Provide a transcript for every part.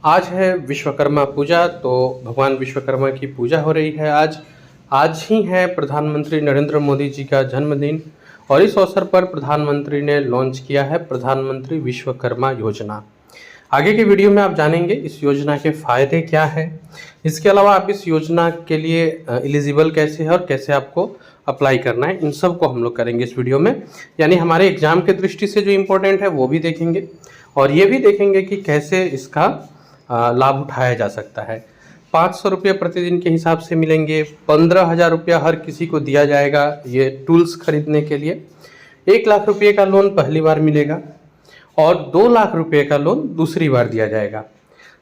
आज है विश्वकर्मा पूजा। तो भगवान विश्वकर्मा की पूजा हो रही है आज। आज ही है प्रधानमंत्री नरेंद्र मोदी जी का जन्मदिन और इस अवसर पर प्रधानमंत्री ने लॉन्च किया है प्रधानमंत्री विश्वकर्मा योजना। आगे के वीडियो में आप जानेंगे इस योजना के फ़ायदे क्या हैं। इसके अलावा आप इस योजना के लिए एलिजिबल कैसे है और कैसे आपको अप्लाई करना है, इन सब को हम लोग करेंगे इस वीडियो में। यानी हमारे एग्ज़ाम के दृष्टि से जो इम्पोर्टेंट है वो भी देखेंगे और ये भी देखेंगे कि कैसे इसका लाभ उठाया जा सकता है। 500 रुपये प्रतिदिन के हिसाब से मिलेंगे। 15,000 रुपया हर किसी को दिया जाएगा ये टूल्स खरीदने के लिए। 1 लाख रुपये का लोन पहली बार मिलेगा और 2 लाख रुपये का लोन दूसरी बार दिया जाएगा।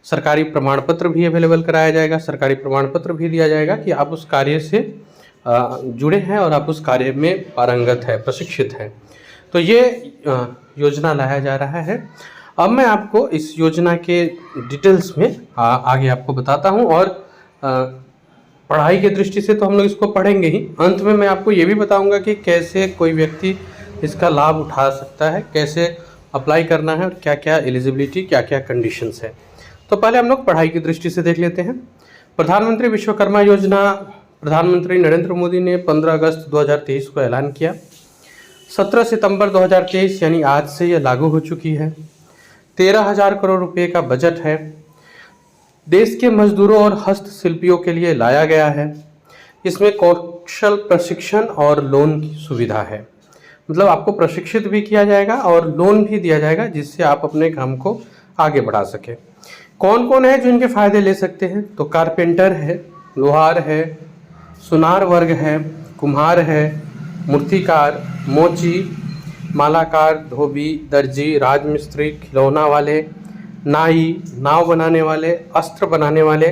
सरकारी प्रमाण पत्र भी अवेलेबल कराया जाएगा। सरकारी प्रमाण पत्र भी दिया जाएगा कि आप उस कार्य से जुड़े हैं और आप उस कार्य में पारंगत है, प्रशिक्षित हैं। तो ये योजना लाया जा रहा है। अब मैं आपको इस योजना के डिटेल्स में आगे आपको बताता हूँ और पढ़ाई के दृष्टि से तो हम लोग इसको पढ़ेंगे ही। अंत में मैं आपको ये भी बताऊँगा कि कैसे कोई व्यक्ति इसका लाभ उठा सकता है, कैसे अप्लाई करना है और क्या क्या एलिजिबिलिटी, क्या क्या कंडीशंस है। तो पहले हम लोग पढ़ाई की दृष्टि से देख लेते हैं। प्रधानमंत्री विश्वकर्मा योजना प्रधानमंत्री नरेंद्र मोदी ने 15 अगस्त 2023 को ऐलान किया। 17 सितंबर 2023 यानी आज से यह लागू हो चुकी है। 13,000 करोड़ रुपए का बजट है। देश के मजदूरों और हस्तशिल्पियों के लिए लाया गया है। इसमें कौशल प्रशिक्षण और लोन की सुविधा है। मतलब आपको प्रशिक्षित भी किया जाएगा और लोन भी दिया जाएगा जिससे आप अपने काम को आगे बढ़ा सकें। कौन कौन है जो इनके फ़ायदे ले सकते हैं? तो कारपेंटर है, लोहार है, सुनार वर्ग है, कुम्हार है, मूर्तिकार, मोची, मालाकार, धोबी, दर्जी, राजमिस्त्री, खिलौना वाले, नाई, नाव बनाने वाले, अस्त्र बनाने वाले,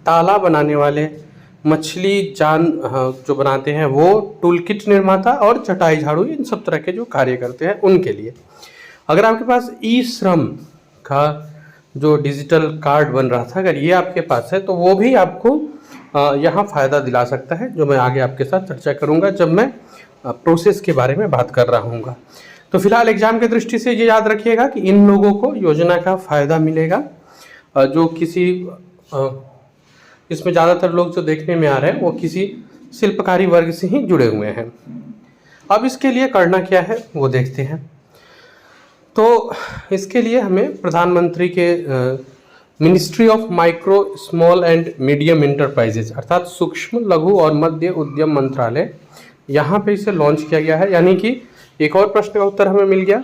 ताला बनाने वाले, मछली जान जो बनाते हैं वो, टूल किट निर्माता और चटाई झाड़ू, इन सब तरह के जो कार्य करते हैं उनके लिए। अगर आपके पास ई श्रम का जो डिजिटल कार्ड बन रहा था, अगर ये आपके पास है तो वो भी आपको यहाँ फ़ायदा दिला सकता है, जो मैं आगे आपके साथ चर्चा करूँगा जब मैं प्रोसेस के बारे में बात कर रहा हूँगा। तो फिलहाल एग्जाम की दृष्टि से ये याद रखिएगा कि इन लोगों को योजना का फ़ायदा मिलेगा जो किसी इसमें ज़्यादातर लोग जो देखने में आ रहे हैं वो किसी शिल्पकारी वर्ग से ही जुड़े हुए हैं। अब इसके लिए करना क्या है वो देखते हैं। तो इसके लिए हमें प्रधानमंत्री के ministry of micro small and medium enterprises अर्थात सूक्ष्म लघु और मध्य उद्यम मंत्रालय, यहाँ पे इसे लॉन्च किया गया है। यानी कि एक और प्रश्न का उत्तर हमें मिल गया,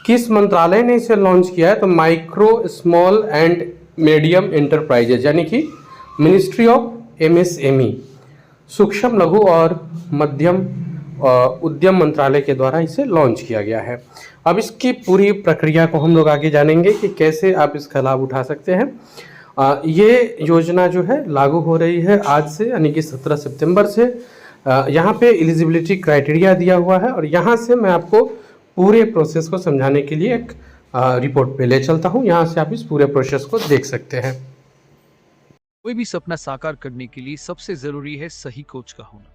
किस मंत्रालय ने इसे लॉन्च किया है? तो micro small and medium enterprises यानी कि मिनिस्ट्री ऑफ एमएसएमई, सूक्ष्म लघु और मध्यम उद्यम मंत्रालय के द्वारा इसे लॉन्च किया गया है। अब इसकी पूरी प्रक्रिया को हम लोग आगे जानेंगे कि कैसे आप इसका लाभ उठा सकते हैं। ये योजना जो है लागू हो रही है आज से, यानी कि 17 सितंबर से। यहाँ पे एलिजिबिलिटी क्राइटेरिया दिया हुआ है और यहाँ से मैं आपको पूरे प्रोसेस को समझाने के लिए एक रिपोर्ट पे ले चलता हूँ। यहाँ से आप इस पूरे प्रोसेस को देख सकते हैं। कोई भी सपना साकार करने के लिए सबसे जरूरी है सही कोच का होना।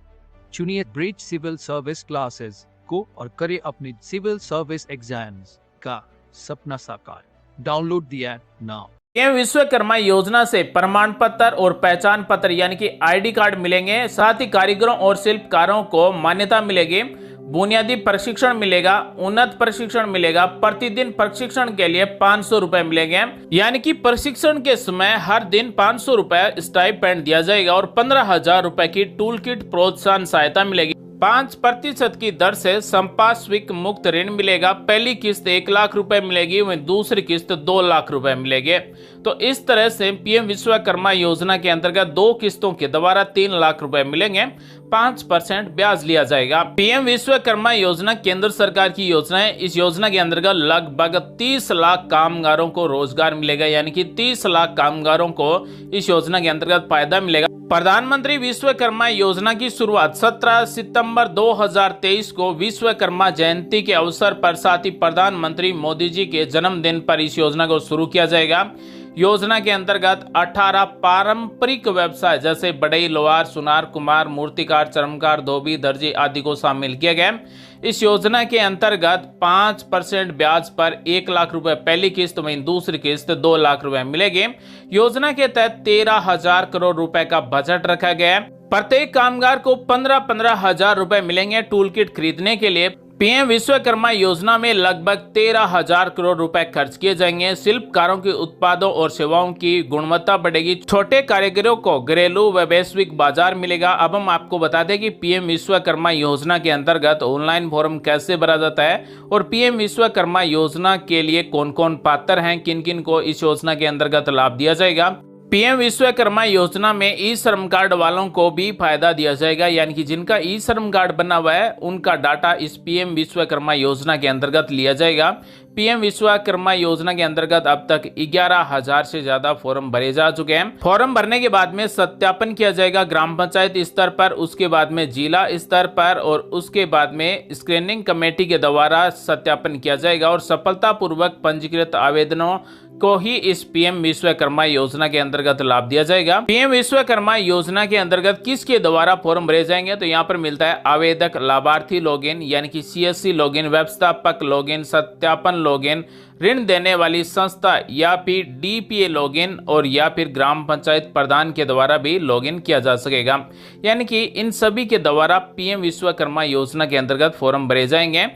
चुनिए ब्रिज सिविल सर्विस क्लासेस को और करें अपने सिविल सर्विस एग्जाम्स का सपना साकार। Download the app now. PM Vishwakarma योजना से प्रमाण पत्र और पहचान पत्र यानी कि आईडी कार्ड मिलेंगे। साथ ही कारीगरों और शिल्पकारों को मान्यता मिलेगी। बुनियादी प्रशिक्षण मिलेगा, उन्नत प्रशिक्षण मिलेगा। प्रतिदिन प्रशिक्षण के लिए 500 रुपए मिलेंगे। यानी कि प्रशिक्षण के समय हर दिन 500 रुपए स्टाइपेंड दिया जाएगा और 15,000 रुपए की टूल किट प्रोत्साहन सहायता मिलेगी। 5% की दर से संपार्श्विक मुक्त ऋण मिलेगा। पहली किस्त 1 लाख रुपए मिलेगी, वहीं दूसरी किस्त 2 लाख रुपए मिलेंगे। तो इस तरह से पीएम विश्वकर्मा योजना के अंतर्गत 2 किस्तों के द्वारा 3 लाख रुपए मिलेंगे। 5% ब्याज लिया जाएगा। पीएम विश्वकर्मा योजना केंद्र सरकार की योजना है। इस योजना के अंतर्गत लगभग 30 लाख कामगारों को रोजगार मिलेगा। यानी कि 30 लाख कामगारों को इस योजना के अंतर्गत फायदा मिलेगा। प्रधानमंत्री विश्वकर्मा योजना की शुरुआत 17 सितंबर 2023 को विश्वकर्मा जयंती के अवसर पर, साथ ही प्रधानमंत्री मोदी जी के जन्मदिन पर इस योजना को शुरू किया जाएगा। योजना के अंतर्गत 18 पारंपरिक व्यवसाय जैसे बढ़ई, लोहार, सुनार, कुम्हार, मूर्तिकार, चर्मकार, धोबी, दर्जी आदि को शामिल किया गया। इस योजना के अंतर्गत 5% ब्याज पर 1 लाख रुपए पहली किस्त, वहीं दूसरी किस्त 2 लाख रुपए मिलेगी। योजना के तहत 13,000 करोड़ रुपए का बजट रखा गया है। प्रत्येक कामगार को 15-15 हजार रुपए मिलेंगे टूल किट खरीदने के लिए। पीएम विश्वकर्मा योजना में लगभग 13,000 करोड़ रुपए खर्च किए जाएंगे। शिल्पकारों के उत्पादों और सेवाओं की गुणवत्ता बढ़ेगी। छोटे कारीगरों को घरेलू व वैश्विक बाजार मिलेगा। अब हम आपको बता दें कि पीएम विश्वकर्मा योजना के अंतर्गत ऑनलाइन फॉर्म कैसे भरा जाता है और पीएम विश्वकर्मा योजना के लिए कौन कौन पात्र हैं, किन किन को इस योजना के अंतर्गत लाभ दिया जाएगा। पीएम विश्वकर्मा योजना में ई श्रम कार्ड वालों को भी फायदा दिया जाएगा, यानी कि जिनका ई श्रम कार्ड बना हुआ है उनका डाटा इस पीएम विश्वकर्मा योजना के अंतर्गत लिया जाएगा। पीएम विश्वकर्मा योजना के अंतर्गत अब तक 11,000 से ज्यादा फॉर्म भरे जा चुके हैं। फॉर्म भरने के बाद में सत्यापन किया जाएगा ग्राम पंचायत स्तर पर, उसके बाद में जिला स्तर पर और उसके बाद में स्क्रीनिंग कमेटी के द्वारा सत्यापन किया जाएगा और सफलतापूर्वक पंजीकृत आवेदनों को ही इस पीएम विश्वकर्मा योजना के अंतर्गत लाभ दिया जाएगा। पीएम विश्वकर्मा योजना के अंतर्गत किसके द्वारा फॉर्म भरे जाएंगे, तो यहाँ पर मिलता है आवेदक, लाभार्थी लॉगिन यानी कि सीएससी लॉगिन, व्यवस्थापक लॉगिन, सत्यापन लॉगिन, ऋण देने वाली संस्था या फिर डीपीए लॉगिन और या फिर ग्राम पंचायत प्रधान के द्वारा भी लॉगिन किया जा सकेगा। यानी कि इन सभी के द्वारा पीएम विश्वकर्मा योजना के अंतर्गत फॉर्म भरे जाएंगे।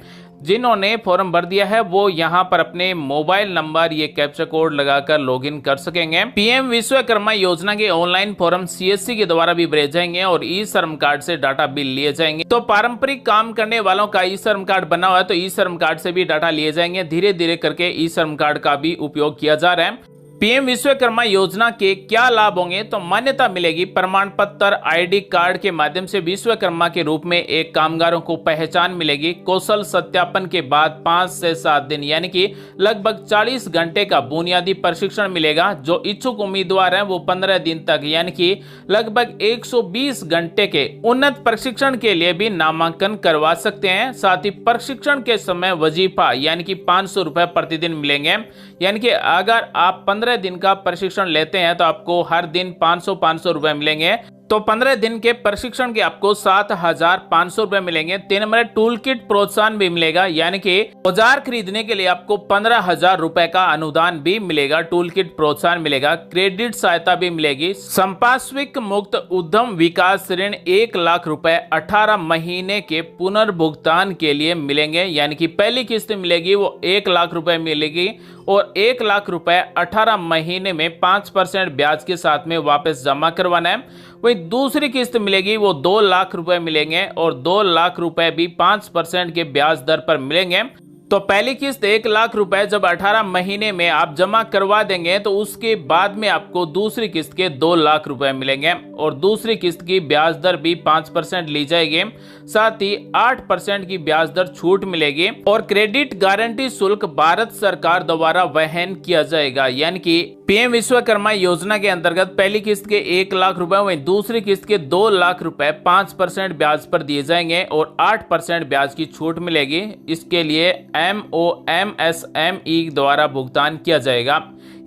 जिन्होंने फॉर्म भर दिया है वो यहाँ पर अपने मोबाइल नंबर ये कैप्चा कोड लगाकर लॉगिन कर सकेंगे। पीएम विश्वकर्मा योजना के ऑनलाइन फॉर्म सीएससी के द्वारा भी भरे जाएंगे और ई श्रम कार्ड से डाटा बिल लिए जाएंगे। तो पारंपरिक काम करने वालों का ई श्रम कार्ड बना हुआ है तो ई श्रम कार्ड से भी डाटा लिए जाएंगे। धीरे धीरे करके ई श्रम कार्ड का भी उपयोग किया जा रहा है। पीएम विश्वकर्मा योजना के क्या लाभ होंगे, तो मान्यता मिलेगी। प्रमाण पत्र आईडी कार्ड के माध्यम से विश्वकर्मा के रूप में एक कामगारों को पहचान मिलेगी। कौशल सत्यापन के बाद 5 से 7 दिन यानी कि लगभग 40 घंटे का बुनियादी प्रशिक्षण मिलेगा। जो इच्छुक उम्मीदवार हैं वो 15 दिन तक यानी कि लगभग 120 घंटे के उन्नत प्रशिक्षण के लिए भी नामांकन करवा सकते हैं। साथ ही प्रशिक्षण के समय वजीफा यानी कि 500 रुपए प्रतिदिन मिलेंगे। यानी कि अगर आप 15 दिन का प्रशिक्षण लेते हैं तो आपको हर दिन 500 रुपए मिलेंगे। तो 15 दिन के प्रशिक्षण के आपको 7,500 रुपए मिलेंगे। 3 नंबर टूल किट प्रोत्साहन भी मिलेगा, यानी कि औजार खरीदने के लिए आपको 15,000 रुपए का अनुदान भी मिलेगा। टूल किट प्रोत्साहन मिलेगा, क्रेडिट सहायता भी मिलेगी। संपार्श्विक मुक्त उद्यम विकास ऋण 1 लाख रुपए 18 महीने के पुनर्भुगतान के लिए मिलेंगे। यानी कि पहली किस्त मिलेगी वो 1 लाख रुपए मिलेगी और 1 लाख रुपए 18 महीने में 5% ब्याज के साथ में वापस जमा करवाना है। वही दूसरी किस्त मिलेगी वो 2 लाख रुपए मिलेंगे और 2 लाख रुपए भी 5% के ब्याज दर पर मिलेंगे। तो पहली किस्त 1 लाख रुपए जब 18 महीने में आप जमा करवा देंगे तो उसके बाद में आपको दूसरी किस्त के 2 लाख रुपए मिलेंगे और दूसरी किस्त की ब्याज दर भी 5% ली जाएगी। साथ ही 8% की ब्याज दर छूट मिलेगी और क्रेडिट गारंटी शुल्क भारत सरकार द्वारा वहन किया जाएगा। यानी कि पीएम विश्वकर्मा योजना के अंतर्गत पहली किस्त के 1 लाख रुपए वहीं दूसरी किस्त के 2 लाख रुपए 5% ब्याज पर दिए जाएंगे और 8% ब्याज की छूट मिलेगी। इसके लिए MOMSME द्वारा भुगतान किया जाएगा।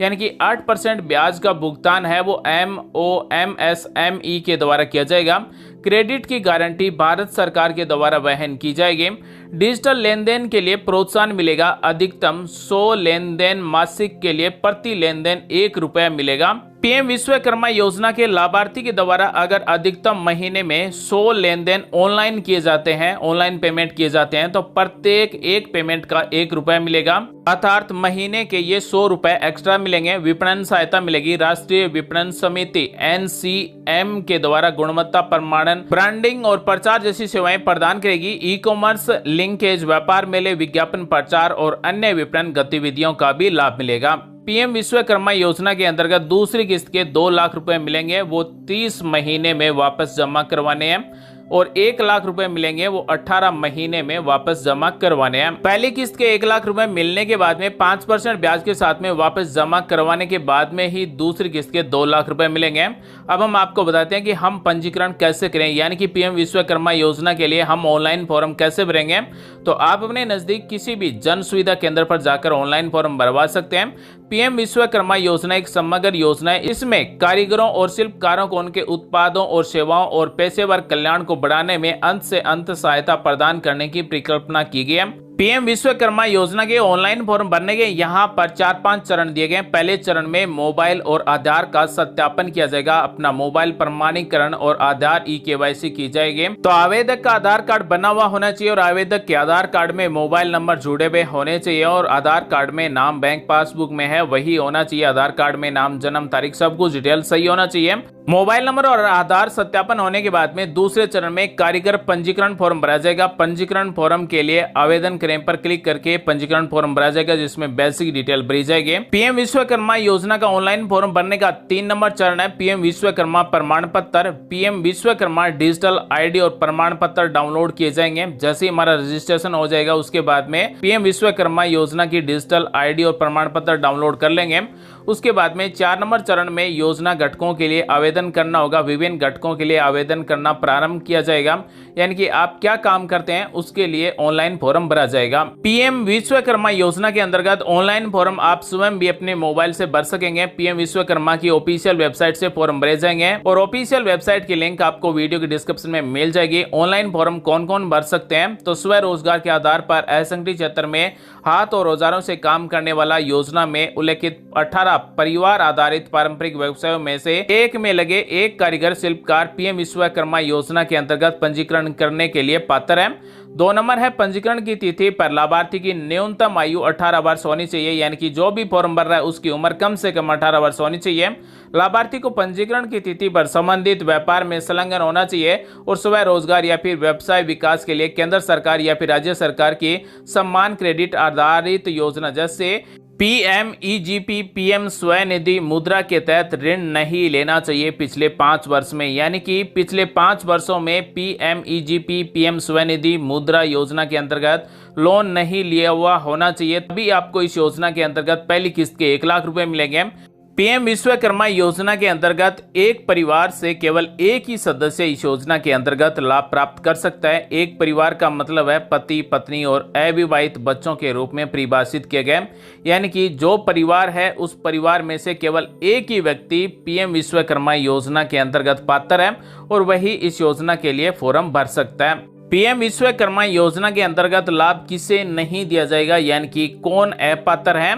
यानी कि 8% ब्याज का भुगतान है वो MOMSME के द्वारा किया जाएगा। क्रेडिट की गारंटी भारत सरकार के द्वारा वहन की जाएगी। डिजिटल लेन देन के लिए प्रोत्साहन मिलेगा। अधिकतम 100 लेन देन मासिक के लिए प्रति लेन देन 1 रुपया मिलेगा। पीएम विश्वकर्मा योजना के लाभार्थी के द्वारा अगर अधिकतम महीने में 100 लेन देन ऑनलाइन किए जाते हैं, ऑनलाइन पेमेंट किए जाते हैं तो प्रत्येक एक पेमेंट का 1 रुपया मिलेगा। अर्थात महीने के ये 100 रुपए एक्स्ट्रा मिलेंगे। विपणन सहायता मिलेगी। राष्ट्रीय विपणन समिति NCM के द्वारा गुणवत्ता प्रमाणन, ब्रांडिंग और प्रचार जैसी सेवाएं प्रदान करेगी। ई कॉमर्स लिंकेज, व्यापार मेले, विज्ञापन प्रचार और अन्य विपणन गतिविधियों का भी लाभ मिलेगा। पीएम विश्वकर्मा योजना के अंतर्गत दूसरी किस्त के 2 लाख रुपए मिलेंगे, वो 30 महीने में वापस जमा करवाने हैं और 1 लाख रुपए मिलेंगे वो 18 महीने में वापस जमा करवाने हैं। पहली किस्त के 1 लाख रुपए मिलने के बाद में 5% ब्याज के साथ में वापस जमा करवाने के बाद में ही दूसरी किस्त के 2 लाख रुपए मिलेंगे। अब हम आपको बताते हैं कि हम पंजीकरण कैसे करें, यानी कि पीएम विश्वकर्मा योजना के लिए हम ऑनलाइन फॉर्म कैसे भरेंगे। तो आप अपने नजदीक किसी भी जन सुविधा केंद्र पर जाकर ऑनलाइन फॉर्म भरवा सकते हैं। पीएम विश्वकर्मा योजना एक समग्र योजना है। इसमें कारीगरों और शिल्पकारों को उनके उत्पादों और सेवाओं और पेशेवर कल्याण को को बढ़ाने में अंत से अंत सहायता प्रदान करने की परिकल्पना की गई है। पीएम विश्वकर्मा योजना के ऑनलाइन फॉर्म भरने के यहाँ पर 4-5 चरण दिए गए। पहले चरण में मोबाइल और आधार का सत्यापन किया जाएगा, अपना मोबाइल प्रमाणीकरण और आधार ई-केवाईसी की जाएगी। तो आवेदक का आधार कार्ड बना हुआ होना चाहिए और आवेदक के आधार कार्ड में मोबाइल नंबर जुड़े हुए होने चाहिए और आधार कार्ड में नाम बैंक पासबुक में है वही होना चाहिए। आधार कार्ड में नाम, जन्म तारीख, सब कुछ डिटेल सही होना चाहिए। मोबाइल नंबर और आधार सत्यापन होने के बाद में दूसरे चरण में कारीगर पंजीकरण फॉर्म भरा जाएगा। पंजीकरण फॉर्म के लिए आवेदन करें पर क्लिक करके पंजीकरण फॉर्म भरा जाएगा जिसमें बेसिक डिटेल भरी जाएगी। पीएम विश्वकर्मा योजना का ऑनलाइन फॉर्म भरने का 3 नंबर चरण है पीएम विश्वकर्मा प्रमाण पत्र। पीएम विश्वकर्मा डिजिटल आईडी और प्रमाण पत्र डाउनलोड किए जाएंगे। जैसे ही हमारा रजिस्ट्रेशन हो जाएगा उसके बाद में पीएम विश्वकर्मा योजना की डिजिटल आईडी और प्रमाण पत्र डाउनलोड कर लेंगे। उसके बाद में 4 नंबर चरण में योजना घटकों के लिए आवेदन करना होगा। विभिन्न घटकों के लिए आवेदन करना प्रारंभ किया जाएगा, यानी कि आप क्या काम करते हैं उसके लिए ऑनलाइन फॉर्म भरा जाएगा। पीएम विश्वकर्मा योजना के अंतर्गत ऑनलाइन फॉर्म आप स्वयं भी अपने मोबाइल से भर सकेंगे। पीएम विश्वकर्मा की ऑफिशियल वेबसाइट से फॉर्म भरे जाएंगे और ऑफिशियल वेबसाइट की लिंक आपको वीडियो के डिस्क्रिप्शन में मिल जाएगी। ऑनलाइन फॉर्म कौन कौन भर सकते हैं, तो स्वरोजगार के आधार पर असंगठित क्षेत्र में हाथ और औजारों से काम करने वाला योजना में उल्लेखित 18 परिवार आधारित पारंपरिक व्यवसायों में से एक में लगे एक कारीगर शिल्पकार पीएम विश्वकर्मा योजना के अंतर्गत पंजीकरण करने के लिए पात्र है। 2 नंबर है पंजीकरण की तिथि पर लाभार्थी की न्यूनतम आयु 18 वर्ष होनी चाहिए, यानी कि जो भी फॉर्म भर रहा है उसकी उम्र कम से कम 18 वर्ष होनी चाहिए। लाभार्थी को पंजीकरण की तिथि पर संबंधित व्यापार में संलग्न होना चाहिए और स्वयं रोजगार या फिर व्यवसाय विकास के लिए केंद्र सरकार या फिर राज्य सरकार की सम्मान क्रेडिट आधारित योजना जैसे पीएमईजीपी पीएम स्वनिधि मुद्रा के तहत ऋण नहीं लेना चाहिए पिछले 5 वर्ष में, यानी कि पिछले 5 वर्षों में पीएमईजीपी पीएम स्वनिधि मुद्रा योजना के अंतर्गत लोन नहीं लिया हुआ होना चाहिए, तभी आपको इस योजना के अंतर्गत पहली किस्त के 1 लाख रुपए मिलेंगे। पीएम विश्वकर्मा योजना के अंतर्गत एक परिवार से केवल एक ही सदस्य इस योजना के अंतर्गत लाभ प्राप्त कर सकता है। एक परिवार का मतलब है पति, पत्नी और अविवाहित बच्चों के रूप में परिभाषित किए गए, यानी कि जो परिवार है उस परिवार में से केवल एक ही व्यक्ति पीएम विश्वकर्मा योजना के अंतर्गत पात्र है और वही इस योजना के लिए फॉर्म भर सकता है। पीएम विश्वकर्मा योजना के अंतर्गत लाभ किसे नहीं दिया जाएगा, यानी कि कौन अपात्र है,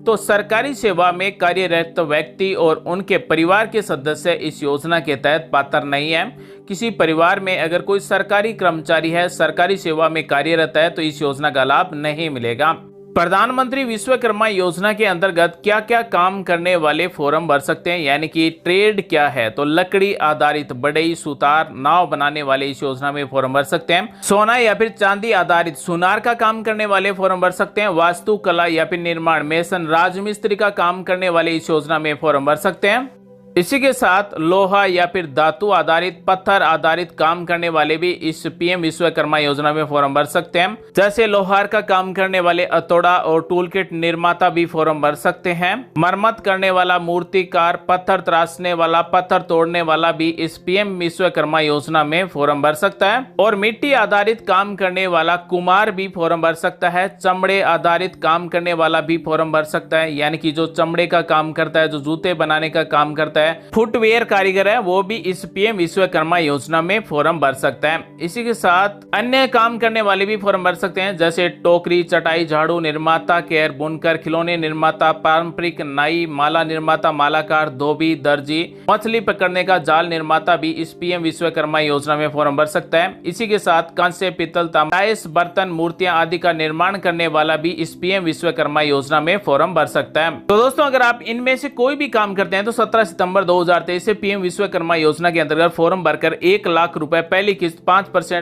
तो सरकारी सेवा में कार्यरत व्यक्ति और उनके परिवार के सदस्य इस योजना के तहत पात्र नहीं है। किसी परिवार में अगर कोई सरकारी कर्मचारी है, सरकारी सेवा में कार्यरत है, तो इस योजना का लाभ नहीं मिलेगा। प्रधानमंत्री विश्वकर्मा योजना के अंतर्गत क्या क्या काम करने वाले फॉर्म भर सकते हैं, यानी कि ट्रेड क्या है, तो लकड़ी आधारित बढ़ई, सुतार, नाव बनाने वाले इस योजना में फॉर्म भर सकते हैं। सोना या फिर चांदी आधारित सुनार का काम करने वाले फॉर्म भर सकते हैं। वास्तुकला या फिर निर्माण, मेसन, राजमिस्त्री का काम करने वाले इस योजना में फॉर्म भर सकते हैं। इसी के साथ लोहा या फिर धातु आधारित, पत्थर आधारित काम करने वाले भी इस पीएम विश्वकर्मा योजना में फॉर्म भर सकते हैं। जैसे लोहार का काम करने वाले हथौड़ा और टूल किट निर्माता भी फॉर्म भर सकते हैं। मरम्मत करने वाला, मूर्तिकार, पत्थर तराशने वाला, पत्थर तोड़ने वाला भी इस पीएम विश्वकर्मा योजना में फॉर्म भर सकता है। और मिट्टी आधारित काम करने वाला कुम्हार भी फॉर्म भर सकता है। चमड़े आधारित काम करने वाला भी फॉर्म भर सकता है, यानी कि जो चमड़े का काम करता है, जो जूते बनाने का काम करता है, फुटवेयर कारीगर है, वो भी इस पीएम विश्वकर्मा योजना में फॉर्म भर सकता है। इसी के साथ अन्य काम करने वाले भी फॉर्म भर सकते हैं, जैसे टोकरी, चटाई, झाड़ू निर्माता, केयर, बुनकर, खिलौने निर्माता, पारंपरिक नाई, माला निर्माता, मालाकार, धोबी, दर्जी, मछली पकड़ने का जाल निर्माता भी इस पीएम विश्वकर्मा योजना में फॉर्म भर सकता है। इसी के साथ कांस्य, पीतल, तांबा, बर्तन, मूर्तियां आदि का निर्माण करने वाला भी इस पीएम विश्वकर्मा योजना में फॉर्म भर सकता है। तो दोस्तों, अगर आप इनमें से कोई भी काम करते हैं तो 17 सितंबर 2023 से पीएम विश्वकर्मा योजना के अंतर्गत फॉर्म भरकर 1 लाख रुपए पहली किस्त 5%